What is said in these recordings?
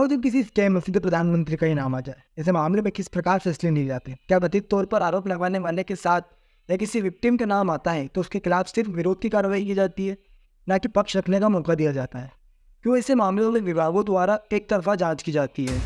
हो जब किसी स्कैम में सीधे प्रधानमंत्री का ही नाम आ जाए? ऐसे मामले में किस प्रकार फैसले लिए जाते हैं? क्या कथित तौर पर आरोप लगाने वाले के साथ या किसी विक्टिम का नाम आता है तो उसके खिलाफ सिर्फ विरोध की कार्रवाई की जाती है, ना कि पक्ष रखने का मौका दिया जाता है? क्यों ऐसे मामलों में विभागों द्वारा एक तरफा जांच की जाती है?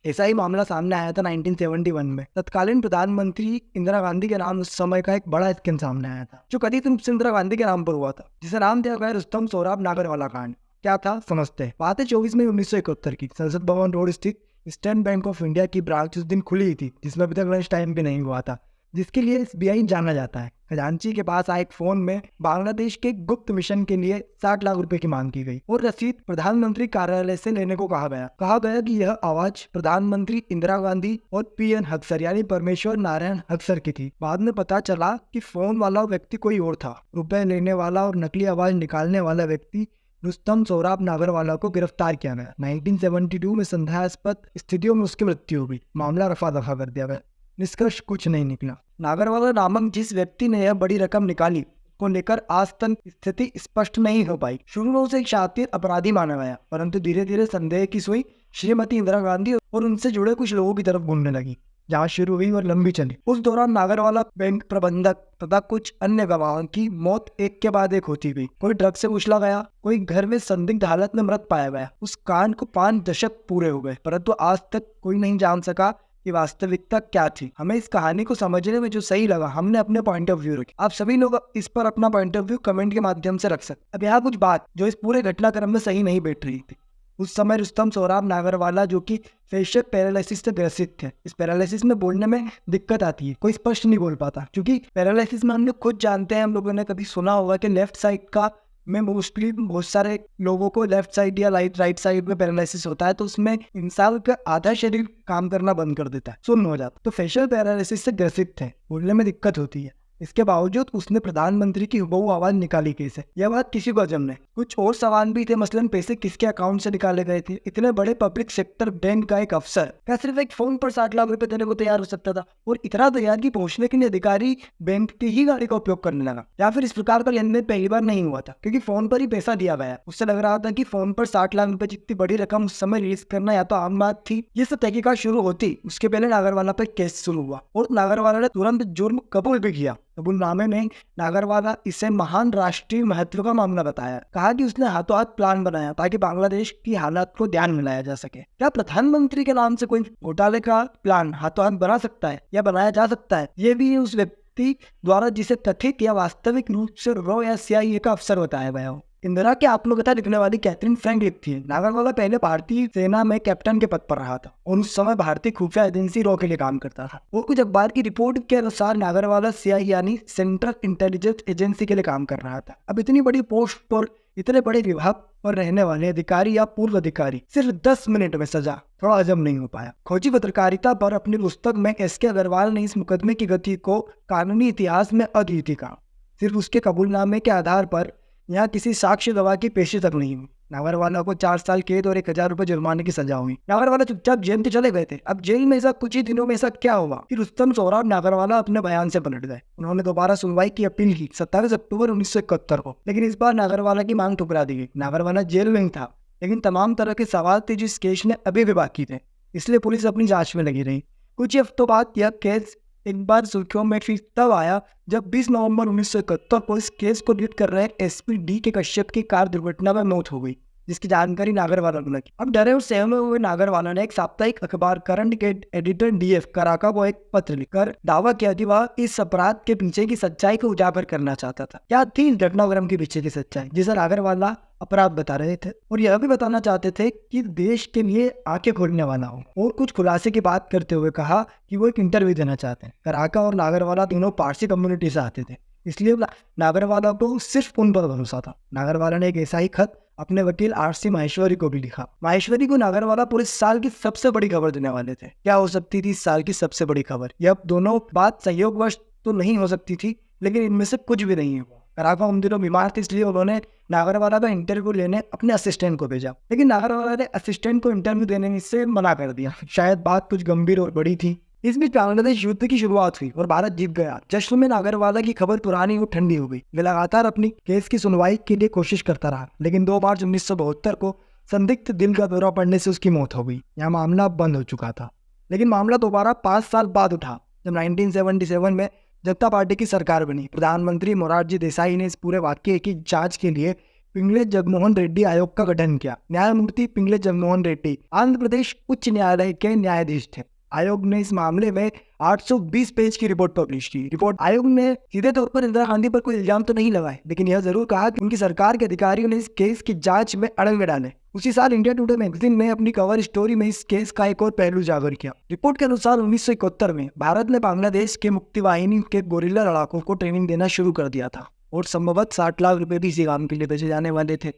ऐसा ही मामला सामने आया था 1971 में। तत्कालीन प्रधानमंत्री इंदिरा गांधी के नाम उस समय का एक बड़ा स्कैम सामने आया था, जो कथित रूप से इंदिरा गांधी के नाम पर हुआ था, जिसे नाम दिया गया रुस्तम सोहराब नागरवाला कांड। क्या था, समझते हैं। बात है 24 मई 1971 की। संसद भवन रोड स्थित स्टेट बैंक ऑफ इंडिया की ब्रांच उस दिन खुली थी, जिसमें अभी तक लंच टाइम भी नहीं हुआ था, जिसके लिए SBI जाना जाता है। खजांची के पास आए एक फोन में बांग्लादेश के गुप्त मिशन के लिए 60 लाख रुपए की मांग की गई और रसीद प्रधानमंत्री कार्यालय से लेने को कहा गया कि यह आवाज प्रधानमंत्री इंदिरा गांधी और PN हक्सर यानी परमेश्वर नारायण हक्सर की थी। बाद में पता चला कि फोन वाला व्यक्ति कोई और था। रुपए लेने वाला और नकली आवाज निकालने वाला व्यक्ति रुस्तम सोहराब नागरवाला को गिरफ्तार किया गया। 1972 में संदेहास्पद स्थितियों में उसकी मृत्यु हो गई। मामला रफा दफा कर दिया गया। निष्कर्ष कुछ नहीं निकला। नागरवाला नामक जिस व्यक्ति ने यह बड़ी रकम निकाली को लेकर आज तक स्थिति स्पष्ट नहीं हो पाई। शुरू में उसे एक शातिर अपराधी माना गया, परंतु धीरे धीरे संदेह की सुई श्रीमती इंदिरा गांधी और उनसे जुड़े कुछ लोगों की तरफ घूमने लगी। जहाँ शुरू हुई और लंबी चली। उस दौरान नागरवाला बैंक प्रबंधक तथा कुछ अन्य गवाहों की मौत एक के बाद एक होती गई। कोई ड्रग से उछला गया, कोई घर में संदिग्ध हालत में मृत पाया गया। उस कांड को 5 दशक पूरे हो गए, परंतु आज तक कोई नहीं जान सका कि वास्तविकता क्या थी। हमें इस कहानी को समझने में जो सही लगा, हमने अपने पॉइंट ऑफ व्यू रखे। आप सभी लोग इस पर अपना पॉइंट ऑफ व्यू कमेंट के माध्यम से रख सकते। अब यहाँ कुछ बात जो इस पूरे घटनाक्रम में सही नहीं बैठ रही थी। उस समय रुस्तम सोहराब नागरवाला जो कि फेशियल पैरालिसिस से ग्रसित थे। इस पैरालिसिस में बोलने में दिक्कत आती है, कोई स्पष्ट नहीं बोल पाता, क्योंकि पैरालिसिस में हम लोग खुद जानते हैं, हम लोगों ने कभी सुना होगा कि लेफ्ट साइड का में मोस्टली बहुत सारे लोगों को लेफ्ट साइड या राइट साइड में पैरालिसिस होता है, तो उसमें इंसान का आधा शरीर काम करना बंद कर देता है, सुन्न हो जाता है। तो फेशियल पैरालिसिस से ग्रसित थे, बोलने में दिक्कत होती है। इसके बावजूद उसने प्रधानमंत्री की हुबहू आवाज निकाली कैसे, यह बात किसी को अजब नहीं। कुछ और सवाल भी थे, मसलन पैसे किसके अकाउंट से निकाले गए थे। इतने बड़े पब्लिक सेक्टर बैंक का एक अफसर क्या सिर्फ एक फोन पर 60 लाख रुपए देने को तैयार हो सकता था? और इतना तैयार कि पहुंचने के लिए अधिकारी बैंक की ही गाड़ी का उपयोग करने लगा। या फिर इस प्रकार का लेनदेन पहली बार नहीं हुआ था, क्योंकि फोन पर ही पैसा दिया गया। उससे लग रहा था कि फोन पर 60 लाख रुपए जितनी बड़ी रकम उस समय रिलीज करना या तो आम बात थी। ये सब तहकीकात शुरू होती उसके पहले नागरवाला पर केस शुरू हुआ और नागरवाला ने तुरंत जुर्म कबूल भी किया। कबूलनामे में नागरवाला इसे महान राष्ट्रीय महत्व का मामला बताया। कहा कि उसने हाथों हाथ प्लान बनाया ताकि बांग्लादेश की हालात को ध्यान में लाया जा सके। क्या प्रधानमंत्री के नाम से कोई घोटाले का प्लान हाथों हाथ बना सकता है या बनाया जा सकता है? ये भी उस व्यक्ति द्वारा जिसे कथित या वास्तविक रूप से रॉ या CIA का अफसर बताया गया हो। इंदिरा की आत्मकथा लिखने वाली कैथरीन फ्रैंक लिखती है, नागरवाला पहले भारतीय सेना में कैप्टन के पद पर रहा था और उस समय भारतीय खुफिया एजेंसी रॉ के लिए काम करता था। और कुछ अखबार की रिपोर्ट के अनुसार नागरवाला CIA यानी सेंट्रल इंटेलिजेंस एजेंसी के लिए काम कर रहा था। अब इतनी बड़ी पोस्ट पर इतने बड़े विभाग पर रहने वाले अधिकारी या पूर्व अधिकारी सिर्फ 10 मिनट में सजा, थोड़ा अजब नहीं हो पाया? खोजी पत्रकारिता पर अपनी पुस्तक में SK अग्रवाल ने इस मुकदमे की गति को कानूनी इतिहास में अद्वितीय कहा। सिर्फ उसके कबूलनामे के आधार पर यहाँ किसी साक्ष्य गवाह की पेशी तक नहीं हुई। नागरवाला को 4 साल कैद और 1000 रुपए जुर्माने की सजा हुई। नागरवाला चुपचाप जेल में चले गए थे। अब जेल में ऐसा कुछ ही दिनों में ऐसा क्या हुआ कि रुस्तम सोहराब नागरवाला अपने बयान से पलट गए? उन्होंने दोबारा सुनवाई की अपील की 27 अक्टूबर 1971 को, लेकिन इस बार नागरवाला की मांग ठुकरा दी गई। नागरवाला जेल में ही था, लेकिन तमाम तरह के सवाल थे जिस केस ने अभी भी बाकी थे, इसलिए पुलिस अपनी जांच में लगी रही। कुछ हफ्तों बाद यह केस एक बार सुर्खियों में फिर तब आया जब 20 नवंबर 1971 को इस केस को लीड कर रहे SP D.K. कश्यप की कार दुर्घटना में मौत हो गई, जिसकी जानकारी नागरवाला को लगी। अब डरे और सहमे हुए नागरवाला ने एक साप्ताहिक अखबार करंट के एडिटर DF कराका को एक पत्र लिखकर दावा किया कि वह इस अपराध के पीछे की सच्चाई को उजागर करना चाहता था। क्या थी इस घटनाक्रम के पीछे की सच्चाई, जिसे नागरवाला अपराध बता रहे थे और यह भी बताना चाहते थे कि देश के लिए आंखें खोलने वाला हो। और कुछ खुलासे की बात करते हुए कहा कि वो एक इंटरव्यू देना चाहते हैं। कराका और नागरवाला दोनों पारसी कम्युनिटी से आते थे, इसलिए नागरवाला को सिर्फ उन पर भरोसा था। नागरवाला ने एक ऐसा ही खत अपने वकील RC माहेश्वरी को भी लिखा। माहेश्वरी को नागरवाला पूरे साल की सबसे बड़ी खबर देने वाले थे। क्या हो सकती थी इस साल की सबसे बड़ी खबर? यह दोनों बात संयोगवश तो नहीं हो सकती थी, लेकिन इनमें से कुछ भी नहीं हुआ। कराका उन दिनों बीमार थे, इसलिए उन्होंने नागरवाला का इंटरव्यू लेने अपने असिस्टेंट को भेजा, लेकिन नागरवाला ने असिस्टेंट को इंटरव्यू देने से मना कर दिया। शायद बात कुछ गंभीर और बड़ी थी। इस बीच बांग्लादेश युद्ध की शुरुआत हुई और भारत जीत गया। जश्न में नागरवाला की खबर पुरानी और ठंडी हो गई। वे लगातार अपनी केस की सुनवाई के लिए कोशिश करता रहा, लेकिन 2 मार्च 1972 को संदिग्ध दिल का दौरा पड़ने से उसकी मौत हो गई। यहाँ मामला बंद हो चुका था, लेकिन मामला दोबारा 5 साल बाद उठा जब 1977 में जनता पार्टी की सरकार बनी। प्रधानमंत्री मोरारजी देसाई ने इस पूरे वाकये की जांच के लिए पिंगले जगमोहन रेड्डी आयोग का गठन किया। न्यायमूर्ति पिंगले जगमोहन रेड्डी आंध्र प्रदेश उच्च न्यायालय के न्यायाधीश थे। आयोग ने इस मामले में 820 पेज की रिपोर्ट पब्लिश की। आयोग ने सीधे तौर पर इंदिरा गांधी पर कोई इल्जाम तो नहीं लगाए, लेकिन यह जरूर कहा कि उनकी सरकार के अधिकारियों ने इस केस की जांच में अड़ंगे डाले। उसी साल इंडिया टुडे मैगजीन ने अपनी कवर स्टोरी में इस केस का एक और पहलू उजागर किया। रिपोर्ट के अनुसार 1971 में भारत ने बांग्लादेश के मुक्ति वाहिनी के गोरिल्ला लड़ाकों को ट्रेनिंग देना शुरू कर दिया था और संभवतः 60 लाख रुपए भी इसी काम के लिए भेजे जाने वाले थे।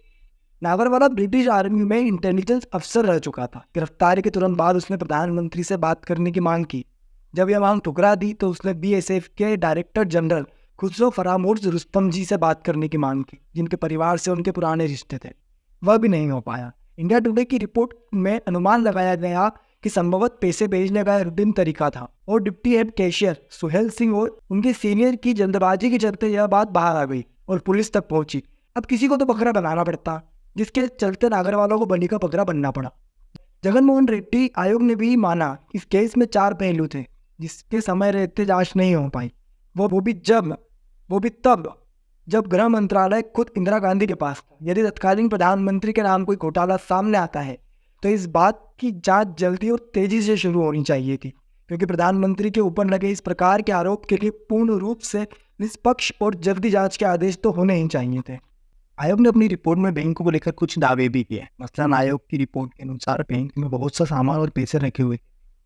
नागरवाला ब्रिटिश आर्मी में इंटेलिजेंस अफसर रह चुका था। गिरफ्तारी के तुरंत बाद उसने प्रधानमंत्री से बात करने की मांग की। जब यह मांग ठुकरा दी तो उसने बीएसएफ के डायरेक्टर जनरल खुसरो फरामोर्ज रुस्तम जी से बात करने की मांग की, जिनके परिवार से उनके पुराने रिश्ते थे। वह भी नहीं हो पाया। इंडिया टुडे की रिपोर्ट में अनुमान लगाया गया कि संभवतः पैसे भेजने का दिन तरीका था और deputy head cashier Suhel Singh और उनके सीनियर की जल्दबाजी के चलते यह बात बाहर आ गई और पुलिस तक पहुंची। अब किसी को तो बकरा बनाना पड़ता, जिसके चलते नागरवालों को बनी का बकरा बनना पड़ा। जगनमोहन रेड्डी आयोग ने भी माना इस केस में 4 पहलू थे जिसके समय रहते जांच नहीं हो पाई। वो भी तब जब गृह मंत्रालय खुद इंदिरा गांधी के पास था। यदि तत्कालीन प्रधानमंत्री के नाम कोई घोटाला सामने आता है तो इस बात की जांच जल्दी और तेजी से शुरू होनी चाहिए थी, क्योंकि प्रधानमंत्री के ऊपर लगे इस प्रकार के आरोप के लिए पूर्ण रूप से निष्पक्ष और जल्दी जांच के आदेश तो होने ही चाहिए थे। आयोग ने अपनी रिपोर्ट में बैंकों को लेकर कुछ दावे भी किए। मसलन आयोग की रिपोर्ट के अनुसार बैंक में बहुत सा सामान और पैसे रखे हुए थे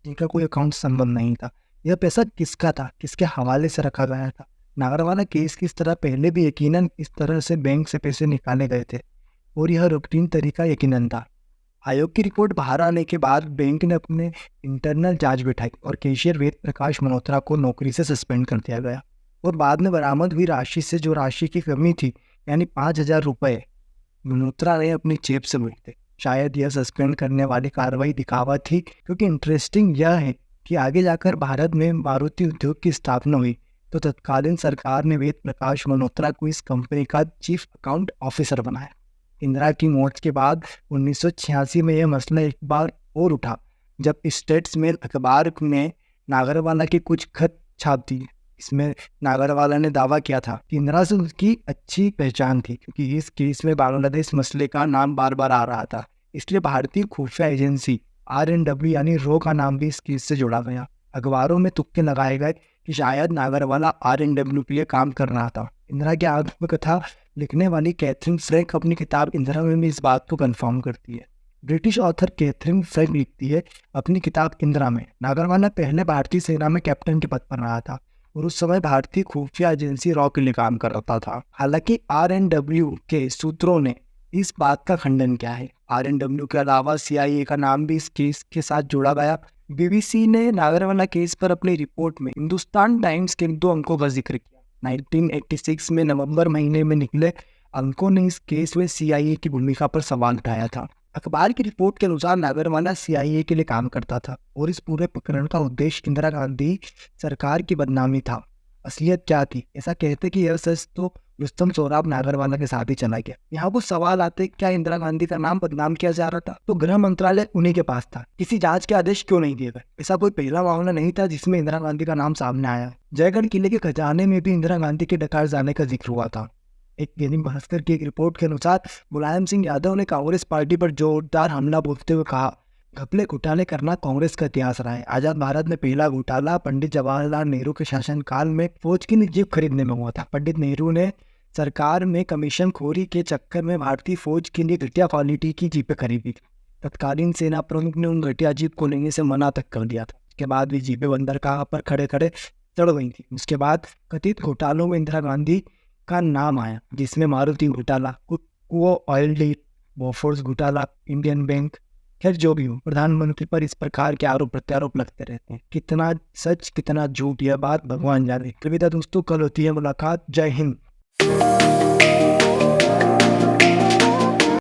जिनका कोई अकाउंट संबंध नहीं था। यह पैसा किसका था, किसके हवाले से रखा गया था? नागरवाला केस की तरह पहले भी यकीनन इस तरह से बैंक से पैसे निकाले गए थे और यह रूटीन तरीका यकीनन था। आयोग की रिपोर्ट बाहर आने के बाद बैंक ने अपने इंटरनल जांच बिठाई और कैशियर वेद प्रकाश मल्होत्रा को नौकरी से सस्पेंड कर दिया गया और बाद में बरामद हुई राशि से जो राशि की कमी थी, यानी 5,000 रुपये, मल्होत्रा ने अपनी जेब से भरे थे। शायद यह सस्पेंड करने वाली कार्रवाई दिखावा थी, क्योंकि इंटरेस्टिंग यह है कि आगे जाकर भारत में मारुति उद्योग की स्थापना हुई तो तत्कालीन सरकार ने वेद प्रकाश मल्होत्रा को इस कंपनी का चीफ अकाउंट ऑफिसर बनाया। इंदिरा की मौत के बाद 1986 में यह मसला एक बार और उठा जब स्टेट्समैन अखबार ने नागरवाला के कुछ खत छाप दिए। इसमें नागरवाला ने दावा किया था कि इंदिरा से उसकी अच्छी पहचान थी, क्योंकि इस केस में बांग्लादेश मसले का नाम बार बार आ रहा था। इसलिए भारतीय खुफिया एजेंसी RNW यानी रो का नाम भी इस केस से जोड़ा गया। अखबारों में तुक्के लगाए गए कि शायद नागरवाला RNW के लिए काम कर रहा था। इंदिरा की आत्मकथा लिखने वाली कैथरीन फ्रैंक अपनी किताब इंदिरा में भी इस बात को कंफर्म करती है। ब्रिटिश ऑथर कैथरीन फ्रैंक लिखती है अपनी किताब इंदिरा में, नागरवाला पहले भारतीय सेना में कैप्टन के पद पर रहा था और उस समय भारतीय खुफिया एजेंसी रॉ के लिए काम कर रहा था। हालांकि RNW के सूत्रों ने इस बात का खंडन किया है। RNW के अलावा CIA का नाम भी इस केस के साथ जोड़ा गया। BBC ने नागरवाला केस पर अपनी रिपोर्ट में हिंदुस्तान टाइम्स के 2 अंकों का जिक्र किया। 1986 में नवंबर महीने में निकले अंकों ने इस केस में CIA की भूमिका पर सवाल उठाया था। अखबार की रिपोर्ट के अनुसार नागरवाला CIA के लिए काम करता था और इस पूरे प्रकरण का उद्देश्य इंदिरा गांधी सरकार की बदनामी था। असलियत क्या थी? ऐसा कहते कि यह सच तो रुस्तम सोहराब नागरवाला के साथ ही चला गया। यहाँ वो सवाल आते, क्या इंदिरा गांधी का नाम बदनाम किया जा रहा था? तो गृह मंत्रालय उन्हीं के पास था। किसी जांच के आदेश क्यों नहीं दिए गए? ऐसा कोई पहला मामला नहीं था जिसमें इंदिरा गांधी का नाम सामने आया। जयगढ़ किले के खजाने में भी इंदिरा गांधी के डकार जाने का जिक्र हुआ था। एक दैनिक भास्कर की एक रिपोर्ट के अनुसार मुलायम सिंह यादव ने कांग्रेस पार्टी पर जोरदार हमला बोलते हुए कहा, घपले घोटाले करना कांग्रेस का इतिहास रहा है। आजाद भारत में पहला घोटाला पंडित जवाहरलाल नेहरू के शासनकाल में फौज की जीप खरीदने में हुआ था। पंडित नेहरू ने सरकार में कमीशन खोरी के चक्कर में भारतीय फौज के लिए घटिया क्वालिटी की जीपें खरीदी। तत्कालीन सेना प्रमुख ने उन घटिया जीप को लेने से मना तक कर दिया था। उसके बाद भी जीपें बंदरगाह पर खड़े खड़े चढ़ गई थी। उसके बाद कथित घोटालों में इंदिरा गांधी का नाम आया, जिसमें मारुति घोटाला, कुओ ऑयल डील, बोफोर्स घोटाला, इंडियन बैंक। खैर जो भी हो, प्रधानमंत्री पर इस प्रकार के आरोप प्रत्यारोप लगते रहते हैं। कितना सच कितना झूठ यह बात भगवान जाने। अलविदा दोस्तों, कल होती है मुलाकात। जय हिंद।